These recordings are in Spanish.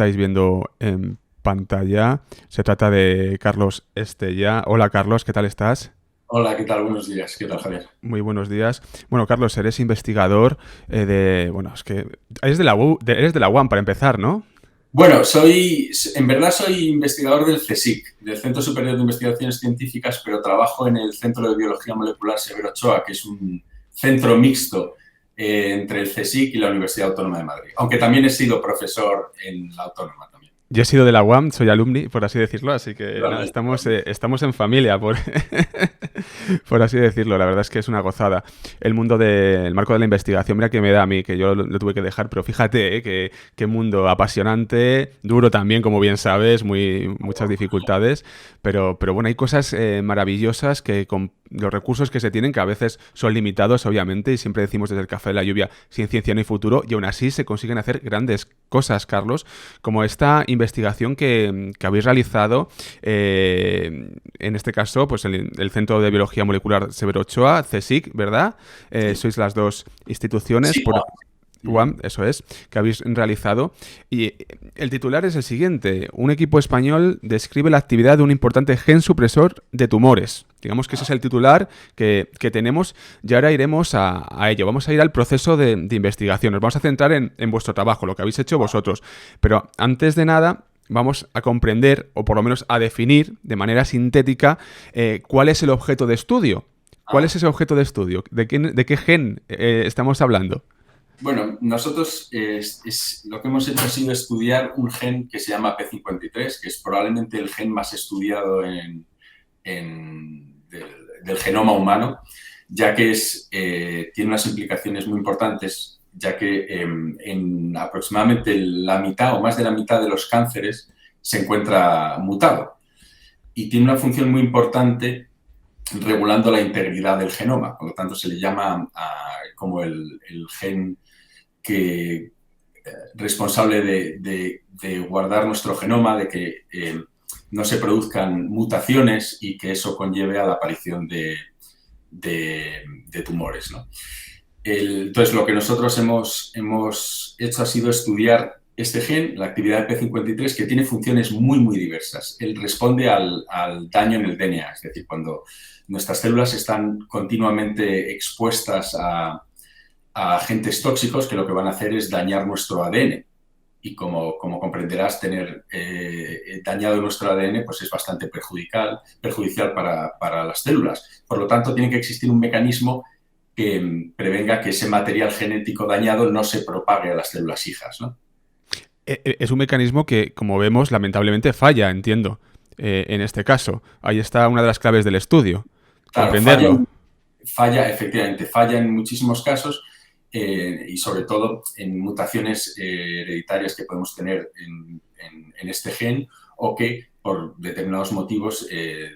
estáis viendo en pantalla. Se trata de Carlos Estella. Hola Carlos, ¿qué tal estás? Hola, ¿qué tal? Buenos días. ¿Qué tal, Javier? Muy buenos días. Bueno, Carlos, eres investigador Bueno, es que eres de la eres de la UAM para empezar, ¿no? Bueno, en verdad soy investigador del CSIC, del Centro Superior de Investigaciones Científicas, pero trabajo en el Centro de Biología Molecular Severo Ochoa, que es un centro mixto entre el CSIC y la Universidad Autónoma de Madrid, aunque también he sido profesor en la Autónoma también. Yo he sido de la UAM, soy alumni, por así decirlo, así que nada, Igualmente, estamos, igualmente. estamos en familia, por así decirlo. La verdad es que es una gozada. El mundo del marco de la investigación, mira que me da a mí, que yo lo tuve que dejar, pero fíjate, qué mundo apasionante, duro también, como bien sabes, muchas dificultades, pero bueno, hay cosas maravillosas que con los recursos que se tienen, que a veces son limitados, obviamente, y siempre decimos desde el café de la lluvia, sin ciencia no hay futuro, y aún así se consiguen hacer grandes cosas, Carlos, como esta investigación que habéis realizado, en este caso, pues el Centro de Biología Molecular Severo Ochoa, CSIC, ¿verdad? Sí, Sois las dos instituciones, sí, por, Juan. UAM, eso es, que habéis realizado. Y el titular es el siguiente. Un equipo español describe la actividad de un importante gen supresor de tumores. Digamos que ese es el titular que tenemos y ahora iremos a ello. Vamos a ir al proceso de investigación. Nos vamos a centrar en vuestro trabajo, lo que habéis hecho vosotros. Pero antes de nada, vamos a comprender, o por lo menos a definir de manera sintética, cuál es el objeto de estudio. ¿Cuál es Ah, ese objeto de estudio? De qué gen estamos hablando? Bueno, nosotros lo que hemos hecho ha sido estudiar un gen que se llama P53, que es probablemente el gen más estudiado del genoma humano, ya que tiene unas implicaciones muy importantes, ya que en aproximadamente la mitad o más de la mitad de los cánceres se encuentra mutado y tiene una función muy importante regulando la integridad del genoma. Por lo tanto, se le llama como el gen que responsable de guardar nuestro genoma, de que no se produzcan mutaciones y que eso conlleve a la aparición de tumores, ¿no? Entonces, lo que nosotros hemos hecho ha sido estudiar este gen, la actividad de P53, que tiene funciones muy, muy diversas. Él responde al daño en el DNA, es decir, cuando nuestras células están continuamente expuestas a agentes tóxicos que lo que van a hacer es dañar nuestro ADN. Y como comprenderás, tener dañado nuestro ADN pues es bastante perjudicial para las células. Por lo tanto, tiene que existir un mecanismo que prevenga que ese material genético dañado no se propague a las células hijas, ¿no? Es un mecanismo que, como vemos, lamentablemente falla, entiendo, en este caso. Ahí está una de las claves del estudio, Claro, comprenderlo. efectivamente, falla en muchísimos casos y sobre todo en mutaciones hereditarias que podemos tener en este gen o que por determinados motivos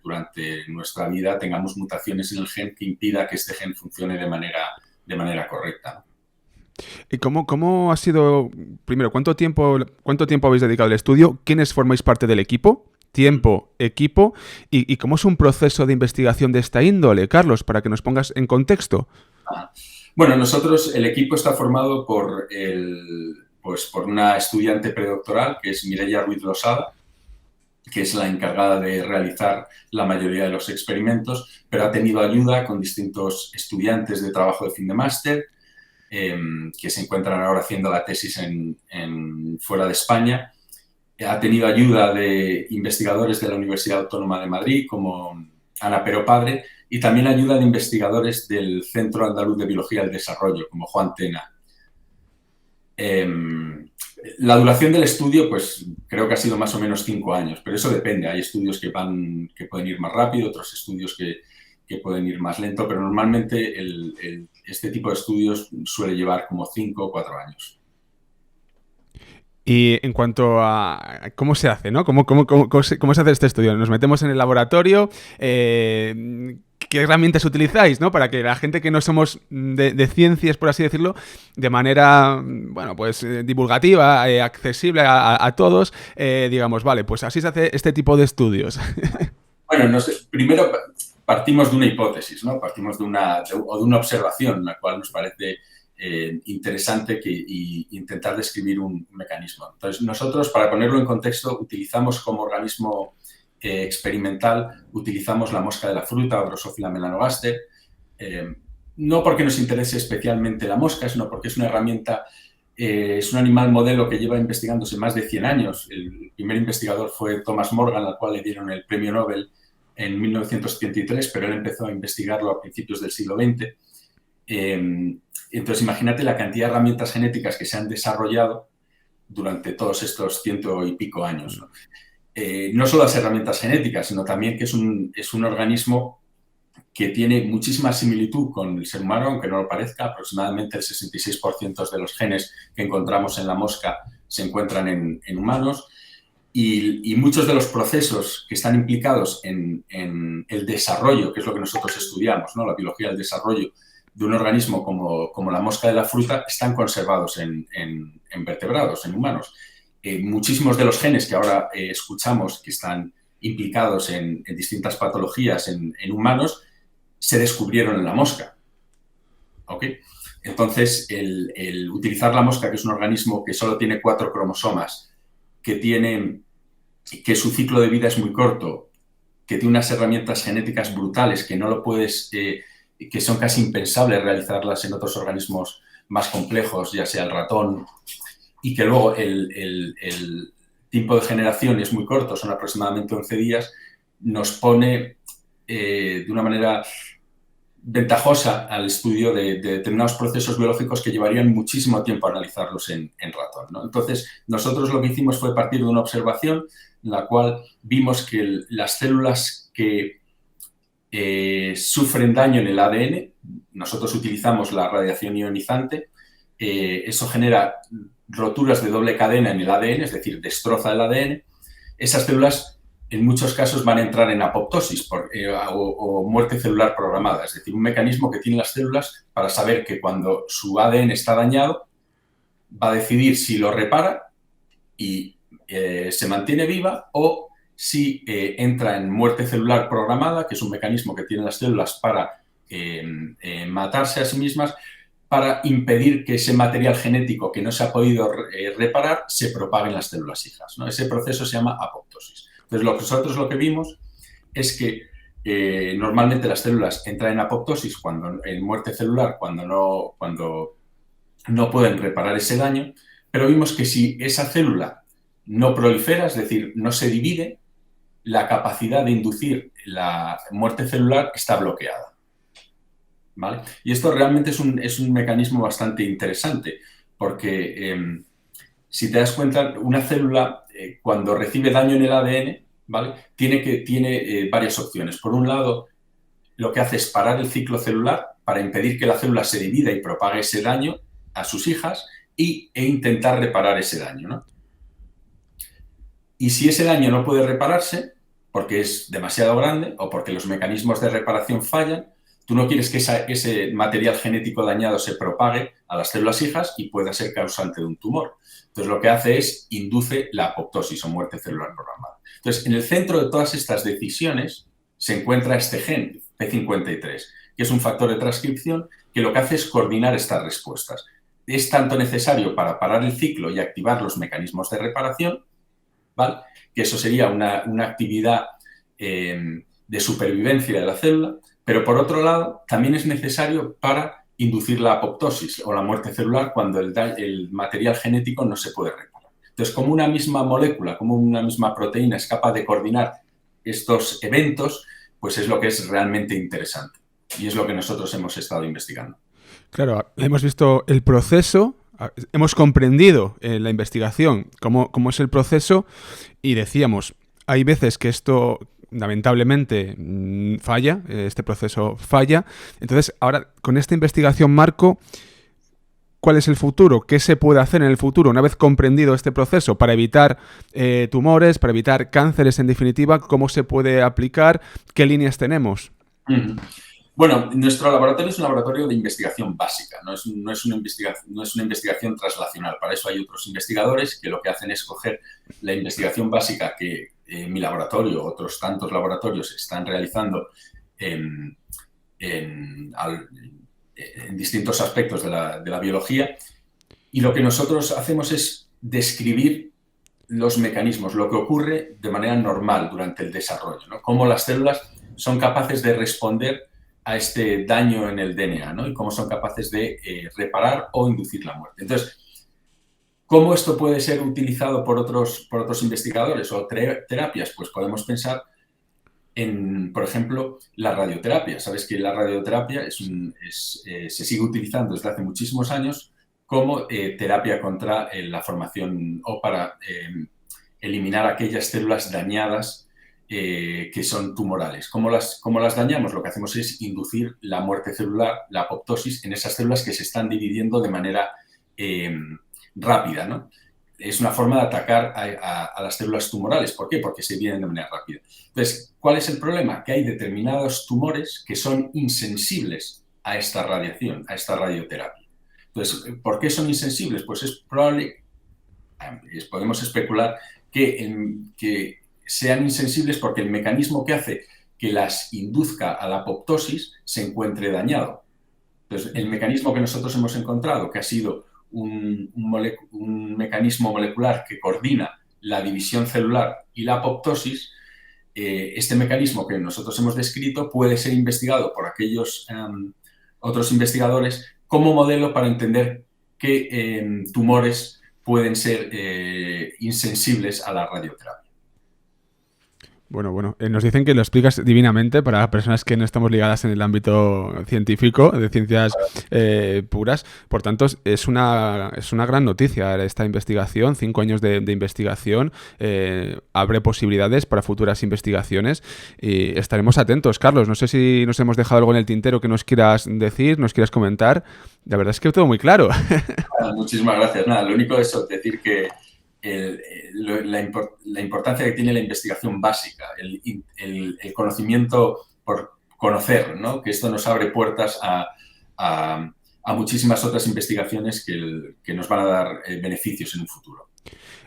durante nuestra vida tengamos mutaciones en el gen que impida que este gen funcione de manera correcta. ¿Y cómo ha sido, primero, cuánto tiempo habéis dedicado al estudio? ¿Quiénes formáis parte del equipo? Tiempo, equipo, y cómo es un proceso de investigación de esta índole, Carlos, para que nos pongas en contexto. Bueno, el equipo está formado pues, por una estudiante predoctoral, que es Mireia Ruiz Losada, que es la encargada de realizar la mayoría de los experimentos, pero ha tenido ayuda con distintos estudiantes de trabajo de fin de máster, que se encuentran ahora haciendo la tesis fuera de España. Ha tenido ayuda de investigadores de la Universidad Autónoma de Madrid, como Ana Pero Padre, y también ayuda de investigadores del Centro Andaluz de Biología del Desarrollo, como Juan Tena. La duración del estudio, pues creo que ha sido más o menos 5 años, pero eso depende. Hay estudios que pueden ir más rápido, otros estudios que pueden ir más lento, pero normalmente este tipo de estudios suele llevar como 5 o 4 años. Y en cuanto a cómo se hace, ¿no? ¿Cómo se hace este estudio? Nos metemos en el laboratorio. ¿Qué herramientas utilizáis, ¿no? Para que la gente que no somos de ciencias, por así decirlo, de manera, bueno, pues divulgativa, accesible a todos, digamos, vale, pues así se hace este tipo de estudios. Bueno, no sé, primero partimos de una hipótesis, ¿no? Partimos de una observación, la cual nos parece interesante y intentar describir un mecanismo. Entonces, nosotros, para ponerlo en contexto, utilizamos como organismo experimental, utilizamos la mosca de la fruta o Drosophila melanogaster, no porque nos interese especialmente la mosca, sino porque es una herramienta, es un animal modelo que lleva investigándose más de 100 años. El primer investigador fue Thomas Morgan, al cual le dieron el premio Nobel en 1973, pero él empezó a investigarlo a principios del siglo XX. Entonces, imagínate la cantidad de herramientas genéticas que se han desarrollado durante todos estos 100 y pico años, ¿no? No solo las herramientas genéticas, sino también que es un organismo que tiene muchísima similitud con el ser humano, aunque no lo parezca. Aproximadamente el 66% de los genes que encontramos en la mosca se encuentran en humanos. Y muchos de los procesos que están implicados en el desarrollo, que es lo que nosotros estudiamos, ¿no? La biología del desarrollo de un organismo como la mosca de la fruta, están conservados en vertebrados, en humanos. Muchísimos de los genes que ahora escuchamos que están implicados en distintas patologías en humanos se descubrieron en la mosca. ¿Ok? Entonces, el utilizar la mosca, que es un organismo que solo tiene 4 cromosomas, que su ciclo de vida es muy corto, que tiene unas herramientas genéticas brutales que no lo puedes, que son casi impensables realizarlas en otros organismos más complejos, ya sea el ratón, y que luego el tiempo de generación es muy corto, son aproximadamente 11 días, nos pone de una manera ventajosa al estudio de determinados procesos biológicos que llevarían muchísimo tiempo analizarlos en ratón, ¿no? Entonces, nosotros lo que hicimos fue partir de una observación en la cual vimos que las células que sufren daño en el ADN, nosotros utilizamos la radiación ionizante, eso genera roturas de doble cadena en el ADN, es decir, destroza el ADN. Esas células en muchos casos van a entrar en apoptosis o muerte celular programada, es decir, un mecanismo que tienen las células para saber que cuando su ADN está dañado va a decidir si lo repara y se mantiene viva, o si entra en muerte celular programada, que es un mecanismo que tienen las células para matarse a sí mismas, para impedir que ese material genético que no se ha podido reparar se propague en las células hijas, ¿no? Ese proceso se llama apoptosis. Entonces, nosotros lo que vimos es que normalmente las células entran en apoptosis, en muerte celular, cuando no pueden reparar ese daño, pero vimos que si esa célula no prolifera, es decir, no se divide, la capacidad de inducir la muerte celular está bloqueada, ¿vale? Y esto realmente es un mecanismo bastante interesante, porque si te das cuenta, una célula cuando recibe daño en el ADN, ¿vale? Tiene varias opciones. Por un lado, lo que hace es parar el ciclo celular para impedir que la célula se divida y propague ese daño a sus hijas e intentar reparar ese daño, ¿no? Y si ese daño no puede repararse porque es demasiado grande o porque los mecanismos de reparación fallan, tú no quieres que ese material genético dañado se propague a las células hijas y pueda ser causante de un tumor. Entonces, lo que hace es induce la apoptosis o muerte celular programada. Entonces, en el centro de todas estas decisiones se encuentra este gen, P53, que es un factor de transcripción que lo que hace es coordinar estas respuestas. Es tanto necesario para parar el ciclo y activar los mecanismos de reparación, ¿vale? Que eso sería una actividad de supervivencia de la célula, pero por otro lado también es necesario para inducir la apoptosis o la muerte celular cuando el material genético no se puede reparar. Entonces, como una misma molécula, como una misma proteína es capaz de coordinar estos eventos, pues es lo que es realmente interesante y es lo que nosotros hemos estado investigando. Claro, hemos visto el proceso, hemos comprendido la investigación, cómo es el proceso, y decíamos, hay veces que esto lamentablemente falla, este proceso falla. Entonces, ahora con esta investigación, Marco, ¿cuál es el futuro? ¿Qué se puede hacer en el futuro una vez comprendido este proceso para evitar tumores, para evitar cánceres en definitiva? ¿Cómo se puede aplicar? ¿Qué líneas tenemos? Bueno, nuestro laboratorio es un laboratorio de investigación básica, no es una investigación translacional. Para eso hay otros investigadores que lo que hacen es coger la investigación básica que mi laboratorio, otros tantos laboratorios están realizando en distintos aspectos de la biología. Y lo que nosotros hacemos es describir los mecanismos, lo que ocurre de manera normal durante el desarrollo, ¿no? Cómo las células son capaces de responder a este daño en el DNA, ¿no? Y cómo son capaces de reparar o inducir la muerte. Entonces, ¿cómo esto puede ser utilizado por otros investigadores o terapias? Pues podemos pensar en, por ejemplo, la radioterapia. Sabes que la radioterapia se sigue utilizando desde hace muchísimos años como terapia contra la formación o para eliminar aquellas células dañadas que son tumorales. ¿Cómo las dañamos? Lo que hacemos es inducir la muerte celular, la apoptosis, en esas células que se están dividiendo de manera rápida, ¿no? Es una forma de atacar a las células tumorales. ¿Por qué? Porque se dividen de manera rápida. Entonces, ¿cuál es el problema? Que hay determinados tumores que son insensibles a esta radiación, a esta radioterapia. Entonces, ¿por qué son insensibles? Pues es probable, podemos especular, que sean insensibles porque el mecanismo que hace que las induzca a la apoptosis se encuentre dañado. Entonces, el mecanismo que nosotros hemos encontrado, que ha sido un mecanismo molecular que coordina la división celular y la apoptosis, este mecanismo que nosotros hemos descrito puede ser investigado por aquellos otros investigadores como modelo para entender qué tumores pueden ser insensibles a la radioterapia. Bueno, nos dicen que lo explicas divinamente para personas que no estamos ligadas en el ámbito científico, de ciencias puras. Por tanto, es una gran noticia esta investigación. 5 años de investigación. Abre posibilidades para futuras investigaciones y estaremos atentos. Carlos, no sé si nos hemos dejado algo en el tintero que nos quieras decir, nos quieras comentar. La verdad es que todo muy claro. Muchísimas gracias. Nada, lo único es decir que la importancia que tiene la investigación básica, el conocimiento por conocer, ¿no? Que esto nos abre puertas a muchísimas otras investigaciones que nos van a dar beneficios en un futuro.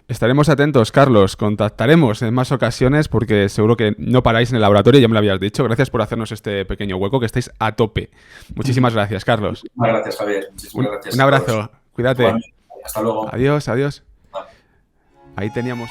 Estaremos atentos, Carlos. Contactaremos en más ocasiones porque seguro que no paráis en el laboratorio, ya me lo habías dicho. Gracias por hacernos este pequeño hueco, que estáis a tope. Muchísimas gracias, Carlos. Muchísimas gracias, Javier. Muchísimas gracias. Un abrazo. Cuídate. Hasta luego. Adiós. Ahí teníamos...